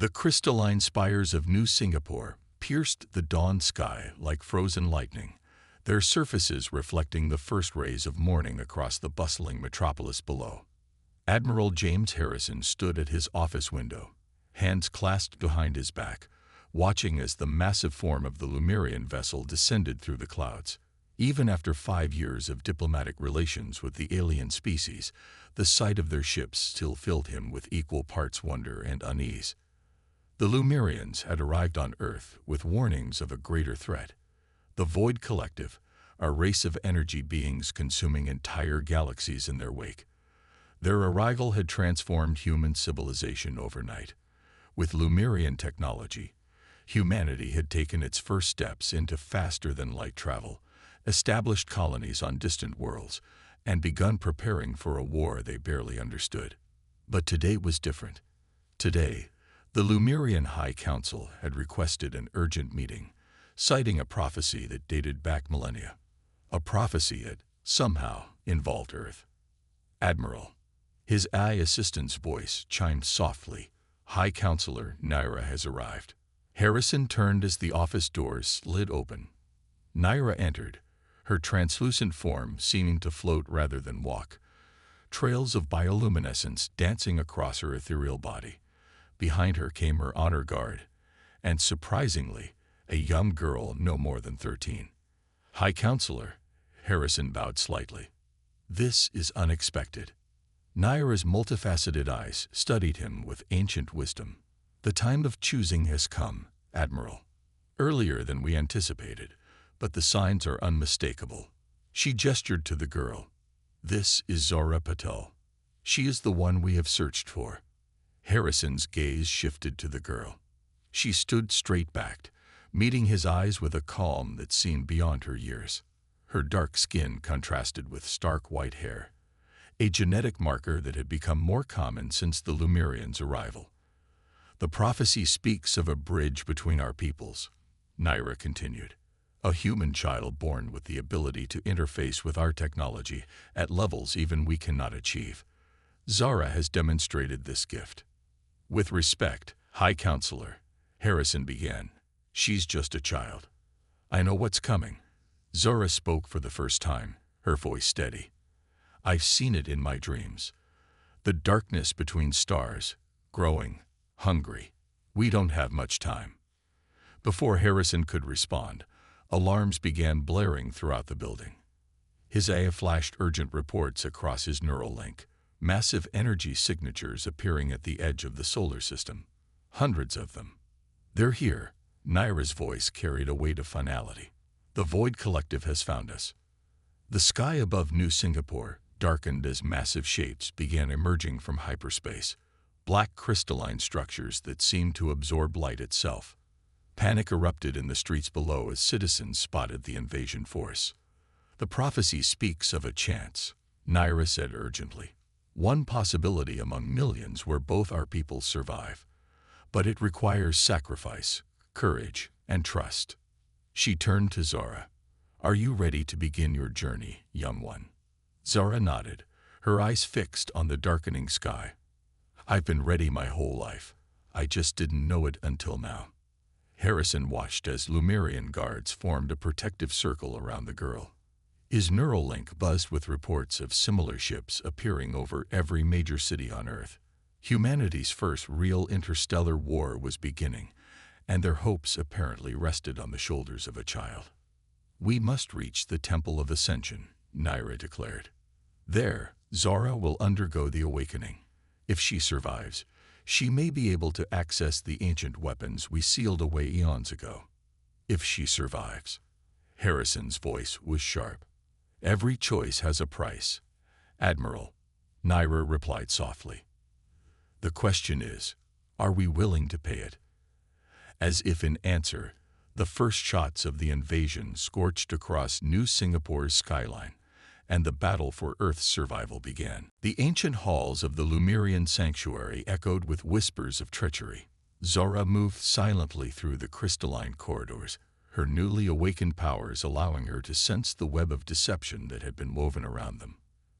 The crystalline spires of New Singapore pierced the dawn sky like frozen lightning, their surfaces reflecting the first rays of morning across the bustling metropolis below. Admiral James Harrison stood at his office window, hands clasped behind his back, watching as the massive form of the Lemurian vessel descended through the clouds. Even after 5 years of diplomatic relations with the alien species, the sight of their ships still filled him with equal parts wonder and unease. The Lemurians had arrived on Earth with warnings of a greater threat. The Void Collective, a race of energy beings consuming entire galaxies in their wake. Their arrival had transformed human civilization overnight. With Lemurian technology, humanity had taken its first steps into faster-than-light travel, established colonies on distant worlds, and begun preparing for a war they barely understood. But today was different. Today, the Lemurian High Council had requested an urgent meeting, citing a prophecy that dated back millennia. A prophecy that, somehow, involved Earth. "Admiral." His AI assistant's voice chimed softly. "High Counselor Naira has arrived." Harrison turned as the office doors slid open. Naira entered, her translucent form seeming to float rather than walk, trails of bioluminescence dancing across her ethereal body. Behind her came her honor guard, and surprisingly, a young girl no more than 13. "High Counselor," Harrison bowed slightly. "This is unexpected." Naira's multifaceted eyes studied him with ancient wisdom. "The time of choosing has come, Admiral. Earlier than we anticipated, but the signs are unmistakable." She gestured to the girl. "This is Zora Patel. She is the one we have searched for." Harrison's gaze shifted to the girl. She stood straight-backed, meeting his eyes with a calm that seemed beyond her years. Her dark skin contrasted with stark white hair, a genetic marker that had become more common since the Lemurians' arrival. "The prophecy speaks of a bridge between our peoples," Naira continued. "A human child born with the ability to interface with our technology at levels even we cannot achieve. Zara has demonstrated this gift." "With respect, High Counselor," Harrison began, "she's just a child. I know what's coming." Zora spoke for the first time, her voice steady. "I've seen it in my dreams. The darkness between stars, growing, hungry. We don't have much time." Before Harrison could respond, alarms began blaring throughout the building. His AI flashed urgent reports across his neural link, massive energy signatures appearing at the edge of the solar system. Hundreds of them. "They're here," Naira's voice carried a weight of finality. "The Void Collective has found us." The sky above New Singapore darkened as massive shapes began emerging from hyperspace, black crystalline structures that seemed to absorb light itself. Panic erupted in the streets below as citizens spotted the invasion force. "The prophecy speaks of a chance," Naira said urgently. "One possibility among millions where both our peoples survive. But it requires sacrifice, courage, and trust." She turned to Zora. "Are you ready to begin your journey, young one?" Zora nodded, her eyes fixed on the darkening sky. "I've been ready my whole life. I just didn't know it until now." Harrison watched as Lemurian guards formed a protective circle around the girl. His neural link buzzed with reports of similar ships appearing over every major city on Earth. Humanity's first real interstellar war was beginning, and their hopes apparently rested on the shoulders of a child. "We must reach the Temple of Ascension," Naira declared. "There, Zora will undergo the awakening. If she survives, she may be able to access the ancient weapons we sealed away eons ago." "If she survives." Harrison's voice was sharp. "Every choice has a price, Admiral," Naira replied softly. "The question is, are we willing to pay it?" As if in answer, the first shots of the invasion scorched across New Singapore's skyline, and the battle for Earth's survival began. The ancient halls of the Lemurian sanctuary echoed with whispers of treachery. Zora moved silently through the crystalline corridors, her newly awakened powers allowing her to sense the web of deception that had been woven around them.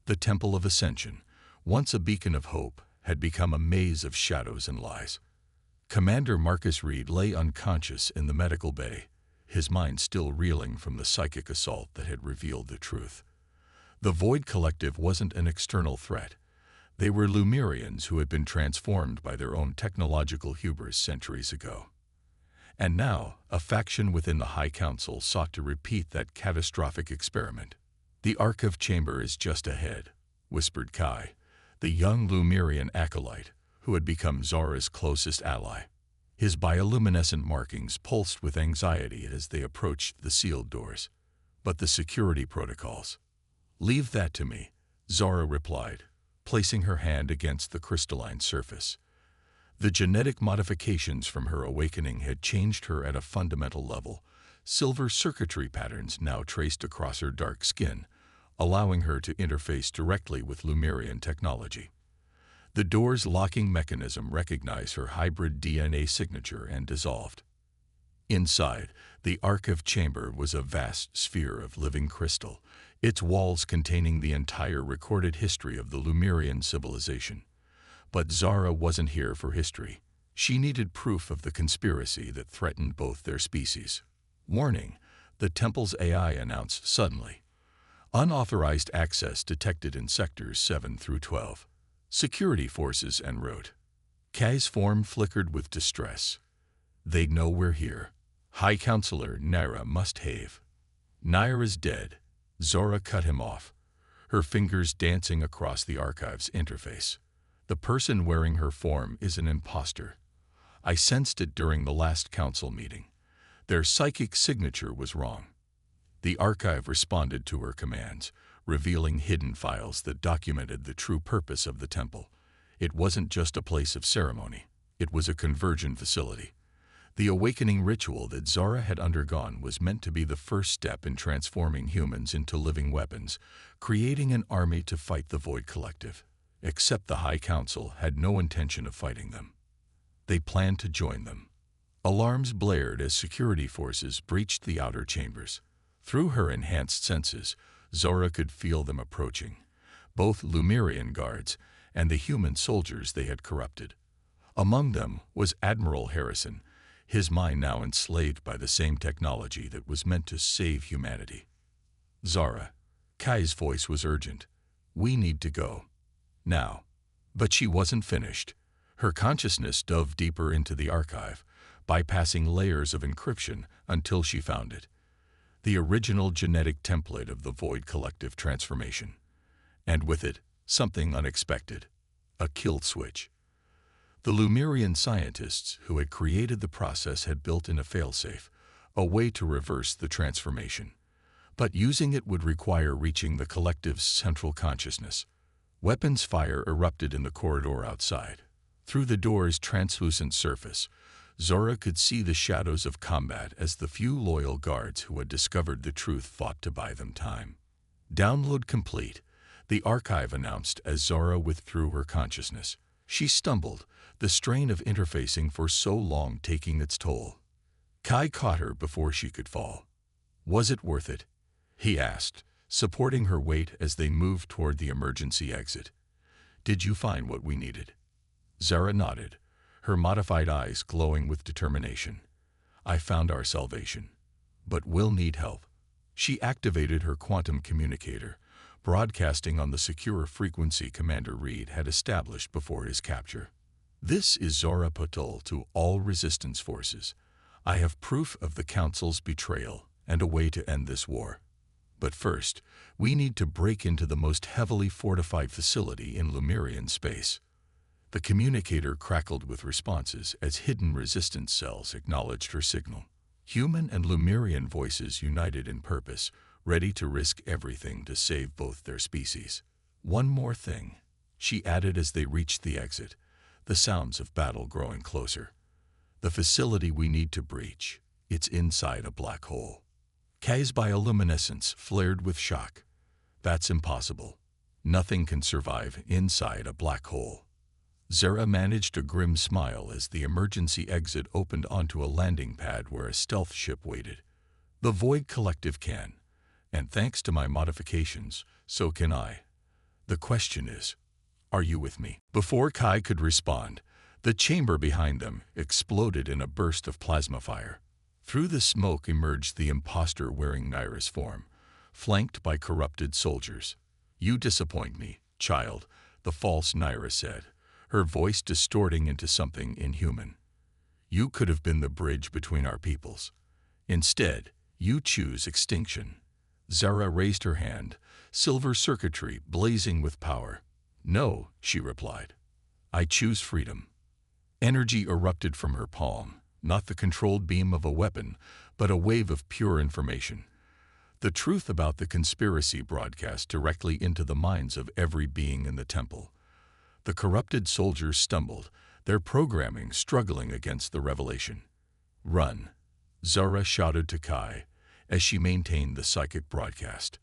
The Temple of Ascension, once a beacon of hope, had become a maze of shadows and lies. Commander Marcus Reed lay unconscious in the medical bay, his mind still reeling from the psychic assault that had revealed the truth. The Void Collective wasn't an external threat. They were Lumerians who had been transformed by their own technological hubris centuries ago. And now, a faction within the High Council sought to repeat that catastrophic experiment. "The Archive Chamber is just ahead," whispered Kai, the young Lumerian acolyte who had become Zara's closest ally. His bioluminescent markings pulsed with anxiety as they approached the sealed doors. "But the security protocols." "Leave that to me," Zara replied, placing her hand against the crystalline surface. The genetic modifications from her awakening had changed her at a fundamental level. Silver circuitry patterns now traced across her dark skin, allowing her to interface directly with Lumerian technology. The door's locking mechanism recognized her hybrid DNA signature and dissolved. Inside, the Archive Chamber was a vast sphere of living crystal, its walls containing the entire recorded history of the Lumerian civilization. But Zara wasn't here for history. She needed proof of the conspiracy that threatened both their species. "Warning," the temple's AI announced suddenly. "Unauthorized access detected in sectors 7 through 12. Security forces en route." Kai's form flickered with distress. "They know we're here. High Counselor Naira must have." "Naira's dead." Zora cut him off, her fingers dancing across the archive's interface. "The person wearing her form is an imposter. I sensed it during the last council meeting. Their psychic signature was wrong." The archive responded to her commands, revealing hidden files that documented the true purpose of the temple. It wasn't just a place of ceremony. It was a conversion facility. The awakening ritual that Zara had undergone was meant to be the first step in transforming humans into living weapons, creating an army to fight the Void Collective. Except the High Council had no intention of fighting them. They planned to join them. Alarms blared as security forces breached the outer chambers. Through her enhanced senses, Zora could feel them approaching, both Lumerian guards and the human soldiers they had corrupted. Among them was Admiral Harrison, his mind now enslaved by the same technology that was meant to save humanity. "Zara," Kai's voice was urgent, "we need to go. Now." But she wasn't finished. Her consciousness dove deeper into the archive, bypassing layers of encryption until she found it. The original genetic template of the Void Collective transformation. And with it, something unexpected. A kill switch. The Lumerian scientists who had created the process had built in a failsafe, a way to reverse the transformation. But using it would require reaching the collective's central consciousness. Weapons fire erupted in the corridor outside. Through the door's translucent surface, Zora could see the shadows of combat as the few loyal guards who had discovered the truth fought to buy them time. "Download complete," the archive announced as Zora withdrew her consciousness. She stumbled, the strain of interfacing for so long taking its toll. Kai caught her before she could fall. "Was it worth it?" he asked, supporting her weight as they moved toward the emergency exit. "Did you find what we needed?" Zara nodded, her modified eyes glowing with determination. "I found our salvation. But we'll need help." She activated her quantum communicator, broadcasting on the secure frequency Commander Reed had established before his capture. "This is Zora Patul to all resistance forces. I have proof of the Council's betrayal and a way to end this war. But first, we need to break into the most heavily fortified facility in Lumerian space." The communicator crackled with responses as hidden resistance cells acknowledged her signal. Human and Lumerian voices united in purpose, ready to risk everything to save both their species. "One more thing," she added as they reached the exit, the sounds of battle growing closer. "The facility we need to breach, it's inside a black hole." Kai's bioluminescence flared with shock. "That's impossible. Nothing can survive inside a black hole." Zara managed a grim smile as the emergency exit opened onto a landing pad where a stealth ship waited. "The Void Collective can, and thanks to my modifications, so can I. The question is, are you with me?" Before Kai could respond, The chamber behind them exploded in a burst of plasma fire. Through the smoke emerged the imposter wearing Naira's form, flanked by corrupted soldiers. "You disappoint me, child," the false Naira said, her voice distorting into something inhuman. "You could have been the bridge between our peoples. Instead, you choose extinction." Zara raised her hand, silver circuitry blazing with power. "No," she replied. "I choose freedom." Energy erupted from her palm, not the controlled beam of a weapon, but a wave of pure information. The truth about the conspiracy broadcast directly into the minds of every being in the temple. The corrupted soldiers stumbled, their programming struggling against the revelation. "Run," Zara shouted to Kai, as she maintained the psychic broadcast.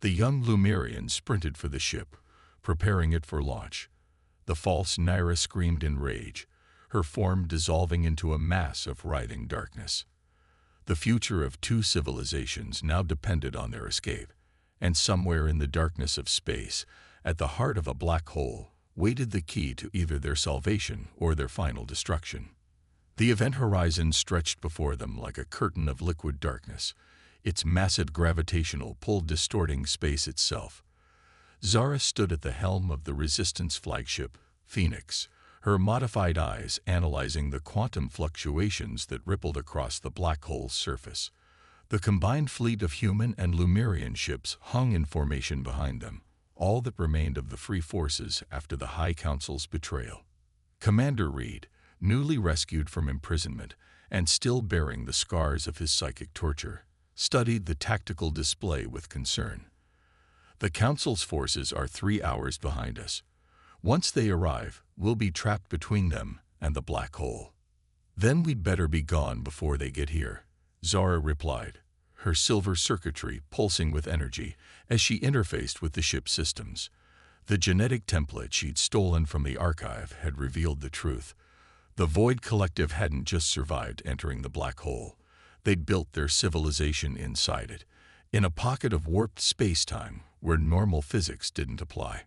The young Lumerian sprinted for the ship, preparing it for launch. The false Naira screamed in rage, her form dissolving into a mass of writhing darkness. The future of two civilizations now depended on their escape, and somewhere in the darkness of space, at the heart of a black hole, waited the key to either their salvation or their final destruction. The event horizon stretched before them like a curtain of liquid darkness, its massive gravitational pull distorting space itself. Zara stood at the helm of the Resistance flagship, Phoenix, her modified eyes analyzing the quantum fluctuations that rippled across the black hole's surface. The combined fleet of human and Lumerian ships hung in formation behind them, all that remained of the free forces after the High Council's betrayal. Commander Reed, newly rescued from imprisonment and still bearing the scars of his psychic torture, studied the tactical display with concern. "The Council's forces are 3 hours behind us. Once they arrive, we'll be trapped between them and the black hole. Then we'd better be gone before they get here," Zara replied, her silver circuitry pulsing with energy as she interfaced with the ship's systems. The genetic template she'd stolen from the archive had revealed the truth. The Void Collective hadn't just survived entering the black hole. They'd built their civilization inside it, in a pocket of warped space-time where normal physics didn't apply.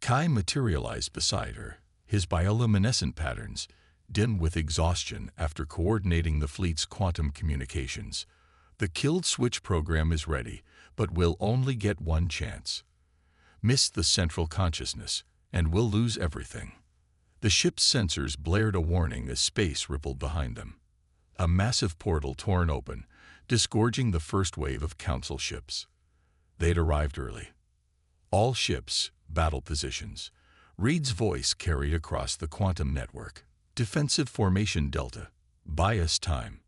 Kai materialized beside her, his bioluminescent patterns dim with exhaustion after coordinating the fleet's quantum communications. "The killed switch program is ready, but we'll only get one chance. Miss the central consciousness, and we'll lose everything." The ship's sensors blared a warning as space rippled behind them. A massive portal torn open, disgorging the first wave of Council ships. They'd arrived early. "All ships, battle positions." Reed's voice carried across the quantum network. "Defensive formation Delta. Bias time."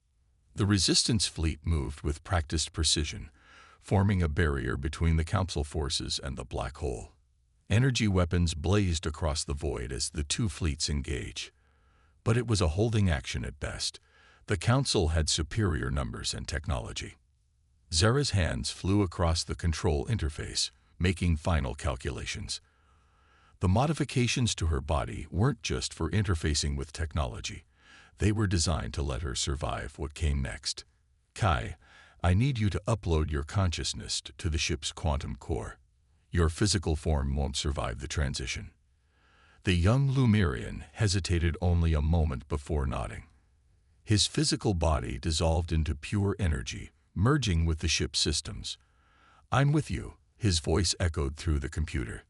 The Resistance fleet moved with practiced precision, forming a barrier between the Council forces and the black hole. Energy weapons blazed across the void as the two fleets engaged. But it was a holding action at best. The Council had superior numbers and technology. Zara's hands flew across the control interface, making final calculations. The modifications to her body weren't just for interfacing with technology. They were designed to let her survive what came next. "Kai, I need you to upload your consciousness to the ship's quantum core. Your physical form won't survive the transition." The young Lumerian hesitated only a moment before nodding. His physical body dissolved into pure energy, merging with the ship's systems. "I'm with you," his voice echoed through the computer.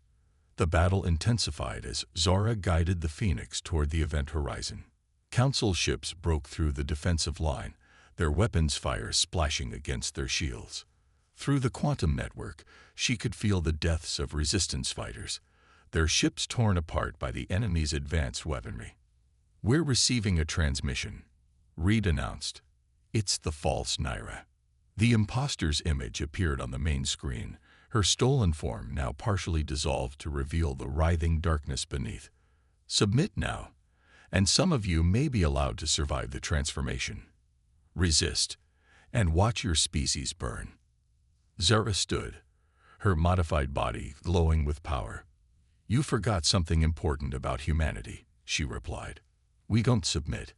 The battle intensified as Zara guided the Phoenix toward the event horizon. Council ships broke through the defensive line, their weapons fire splashing against their shields. Through the quantum network, she could feel the deaths of Resistance fighters, their ships torn apart by the enemy's advanced weaponry. "We're receiving a transmission," Reed announced. "It's the false Naira." The imposter's image appeared on the main screen, her stolen form now partially dissolved to reveal the writhing darkness beneath. "Submit now, and some of you may be allowed to survive the transformation. Resist, and watch your species burn." Zara stood, her modified body glowing with power. "You forgot something important about humanity," she replied. "We don't submit.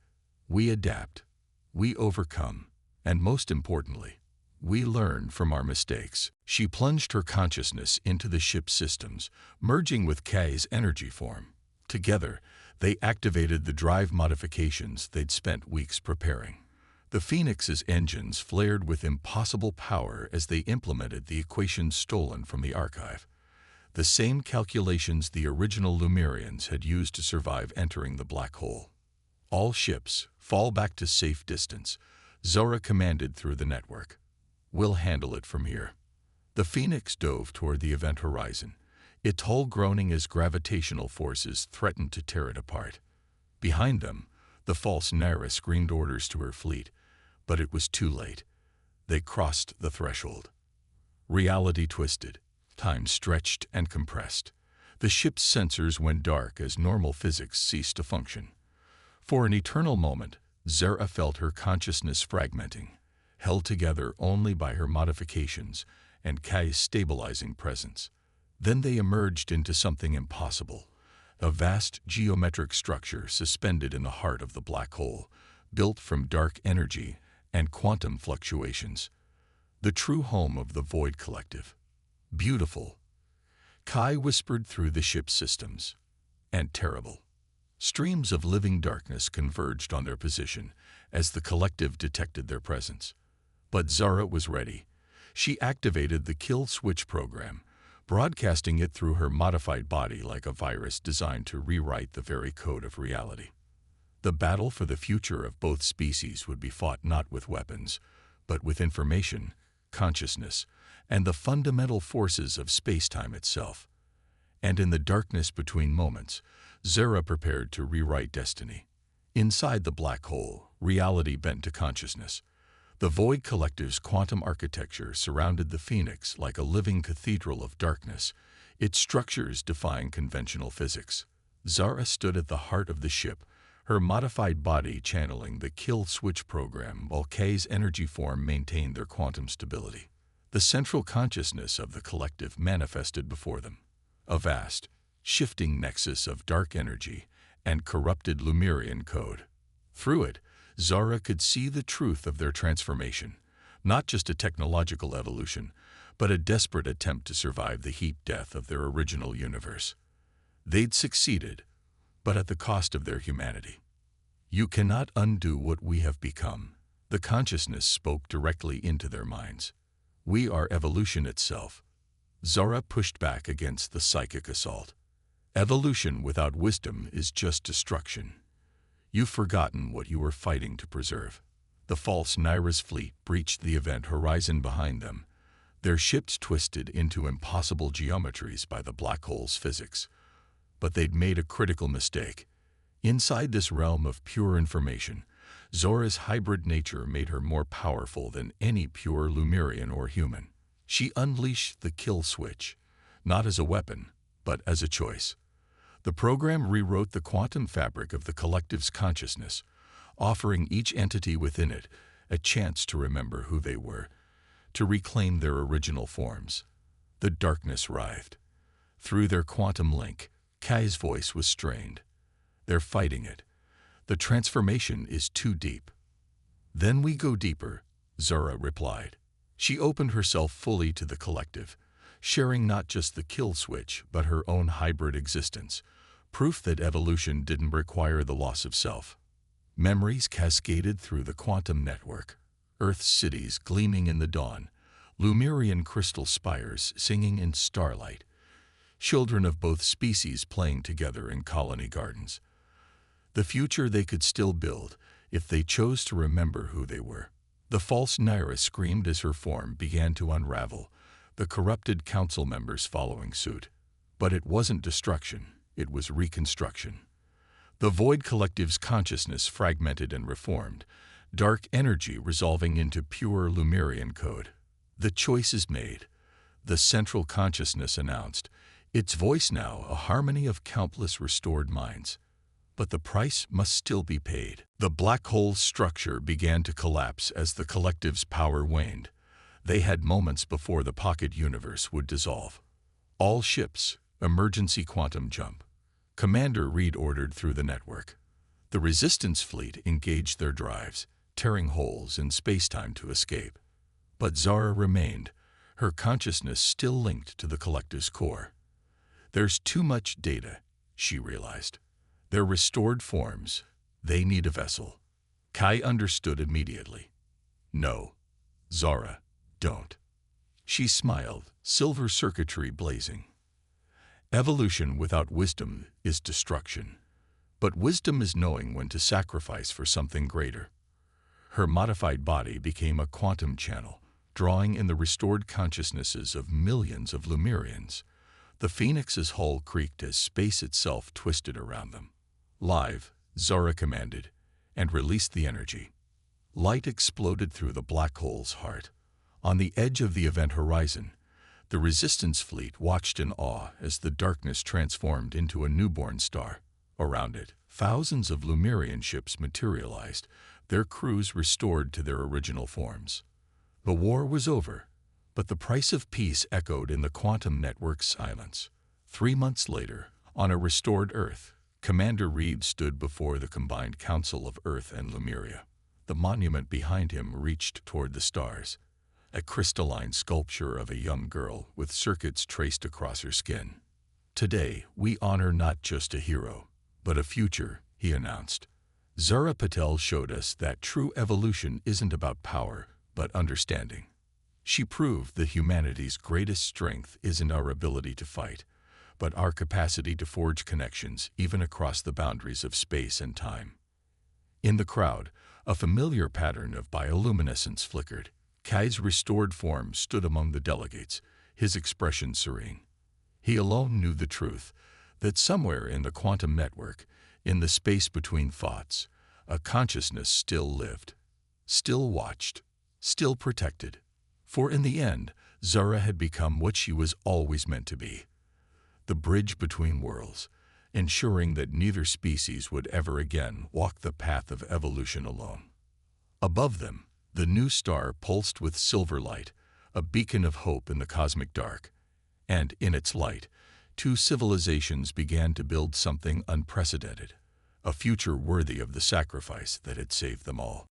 We adapt. We overcome. And most importantly, we learn from our mistakes." She plunged her consciousness into the ship's systems, merging with Kai's energy form. Together, They activated the drive modifications they'd spent weeks preparing. The Phoenix's engines flared with impossible power as they implemented the equations stolen from the archive. The same calculations the original Lemurians had used to survive entering the black hole. All ships, fall back to safe distance, Zora commanded through the network. We'll handle it from here. The Phoenix dove toward the event horizon, its hull groaning as gravitational forces threatened to tear it apart. Behind them, the false Naira screamed orders to her fleet, but it was too late. They crossed the threshold. Reality twisted. Time stretched and compressed. The ship's sensors went dark as normal physics ceased to function. For an eternal moment, Zara felt her consciousness fragmenting, held together only by her modifications and Kai's stabilizing presence. Then they emerged into something impossible, a vast geometric structure suspended in the heart of the black hole, built from dark energy and quantum fluctuations. The true home of the Void Collective. Beautiful, Kai whispered through the ship's systems. And terrible. Streams of living darkness converged on their position as the collective detected their presence. But Zara was ready. She activated the kill switch program, broadcasting it through her modified body like a virus designed to rewrite the very code of reality. The battle for the future of both species would be fought not with weapons, but with information, consciousness, and the fundamental forces of space-time itself. And in the darkness between moments, Zara prepared to rewrite destiny. Inside the black hole, reality bent to consciousness. The Void Collective's quantum architecture surrounded the Phoenix like a living cathedral of darkness, its structures defying conventional physics. Zara stood at the heart of the ship, her modified body channeling the kill switch program while Kai's energy form maintained their quantum stability. The central consciousness of the collective manifested before them, a vast, shifting nexus of dark energy and corrupted Lemurian code. Through it, Zara could see the truth of their transformation, not just a technological evolution, but a desperate attempt to survive the heat death of their original universe. They'd succeeded, but at the cost of their humanity. You cannot undo what we have become. The consciousness spoke directly into their minds. We are evolution itself. Zara pushed back against the psychic assault. Evolution without wisdom is just destruction. You've forgotten what you were fighting to preserve. The false Naira's fleet breached the event horizon behind them, their ships twisted into impossible geometries by the black hole's physics. But they'd made a critical mistake. Inside this realm of pure information, Zora's hybrid nature made her more powerful than any pure Lemurian or human. She unleashed the kill switch, not as a weapon, but as a choice. The program rewrote the quantum fabric of the collective's consciousness, offering each entity within it a chance to remember who they were, to reclaim their original forms. The darkness writhed. Through their quantum link, Kai's voice was strained. They're fighting it. The transformation is too deep. Then we go deeper, Zora replied. She opened herself fully to the collective, sharing not just the kill switch, but her own hybrid existence, proof that evolution didn't require the loss of self. Memories cascaded through the quantum network, Earth's cities gleaming in the dawn, Lemurian crystal spires singing in starlight, children of both species playing together in colony gardens. The future they could still build if they chose to remember who they were. The false Naira screamed as her form began to unravel, the corrupted council members following suit. But it wasn't destruction, it was reconstruction. The Void Collective's consciousness fragmented and reformed, dark energy resolving into pure Lemurian code. The choice is made, the central consciousness announced, its voice now a harmony of countless restored minds. But the price must still be paid. The black hole's structure began to collapse as the collective's power waned. They had moments before the pocket universe would dissolve. All ships, emergency quantum jump. Commander Reed ordered through the network. The resistance fleet engaged their drives, tearing holes in space-time to escape. But Zara remained, her consciousness still linked to the collective's core. There's too much data, she realized. Their restored forms, they need a vessel. Kai understood immediately. No, Zara, don't. She smiled, silver circuitry blazing. Evolution without wisdom is destruction. But wisdom is knowing when to sacrifice for something greater. Her modified body became a quantum channel, drawing in the restored consciousnesses of millions of Lumerians. The Phoenix's hull creaked as space itself twisted around them. Live, Zara commanded, and released the energy. Light exploded through the black hole's heart. On the edge of the event horizon, the Resistance fleet watched in awe as the darkness transformed into a newborn star. Around it, thousands of Lumerian ships materialized, their crews restored to their original forms. The war was over, but the price of peace echoed in the quantum network's silence. 3 months later, on a restored Earth, Commander Reed stood before the combined council of Earth and Lemuria. The monument behind him reached toward the stars, a crystalline sculpture of a young girl with circuits traced across her skin. Today, we honor not just a hero, but a future, he announced. Zara Patel showed us that true evolution isn't about power, but understanding. She proved that humanity's greatest strength isn't our ability to fight, but our capacity to forge connections even across the boundaries of space and time. In the crowd, a familiar pattern of bioluminescence flickered. Kai's restored form stood among the delegates, his expression serene. He alone knew the truth, that somewhere in the quantum network, in the space between thoughts, a consciousness still lived, still watched, still protected. For in the end, Zara had become what she was always meant to be, the bridge between worlds, ensuring that neither species would ever again walk the path of evolution alone. Above them, the new star pulsed with silver light, a beacon of hope in the cosmic dark. And in its light, 2 civilizations began to build something unprecedented, a future worthy of the sacrifice that had saved them all.